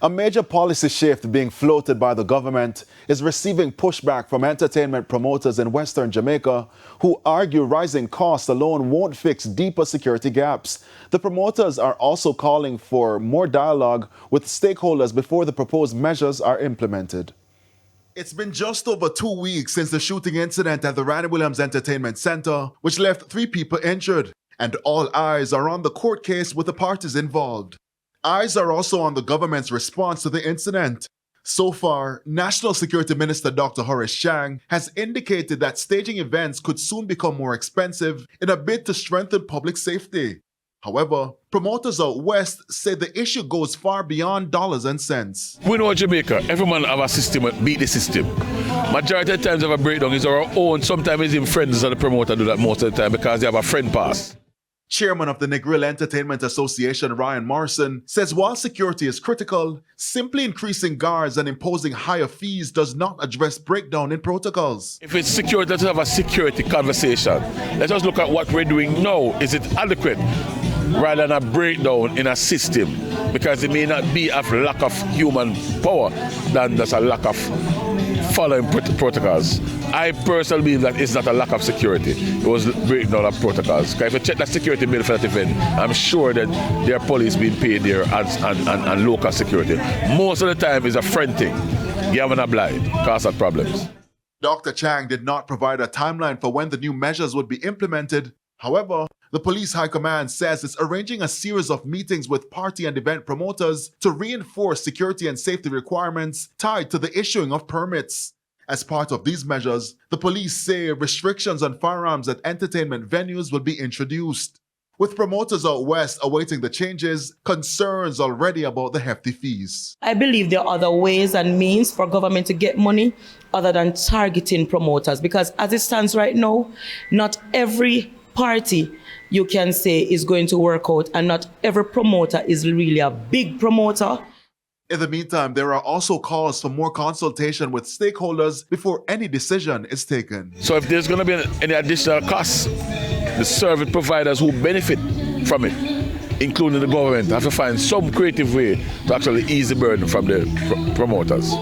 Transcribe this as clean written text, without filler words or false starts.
A major policy shift being floated by the government is receiving pushback from entertainment promoters in Western Jamaica who argue rising costs alone won't fix deeper security gaps. The promoters are also calling for more dialogue with stakeholders before the proposed measures are implemented. It's been just over 2 weeks since the shooting incident at the Randy Williams Entertainment Center, which left 3 people injured, and all eyes are on the court case with the parties involved. Eyes are also on the government's response to the incident. So far, National Security Minister Dr. Horace Chang has indicated that staging events could soon become more expensive in a bid to strengthen public safety. However, promoters out west say the issue goes far beyond dollars and cents. We know Jamaica, every man have a system and beat the system. Majority of the times have a breakdown is our own, sometimes even friends of the promoter do that most of the time because they have a friend pass. Chairman of the Negril Entertainment Association, Ryan Morrison, says while security is critical, simply increasing guards and imposing higher fees does not address breakdown in protocols. If it's security, let's have a security conversation. Let's just look at what we're doing now. Is it adequate? Rather than a breakdown in a system, because it may not be a lack of human power than just a lack of following protocols. I personally believe that it's not a lack of security. It was breakdown of protocols. Because if you check the security bill for that event, I'm sure that there are police being paid there and local security. Most of the time it's a friend thing. You haven't a blind, cause that problems. Dr. Chang did not provide a timeline for when the new measures would be implemented. However, the police high command says it's arranging a series of meetings with party and event promoters to reinforce security and safety requirements tied to the issuing of permits. As part of these measures, the police say restrictions on firearms at entertainment venues will be introduced. With promoters out west awaiting the changes, concerns already about the hefty fees. I believe there are other ways and means for government to get money other than targeting promoters, because as it stands right now, not every party you can say is going to work out, and not every promoter is really a big promoter. In the meantime, there are also calls for more consultation with stakeholders before any decision is taken. So if there's going to be any additional costs, the service providers who benefit from it, including the government, have to find some creative way to actually ease the burden from the promoters.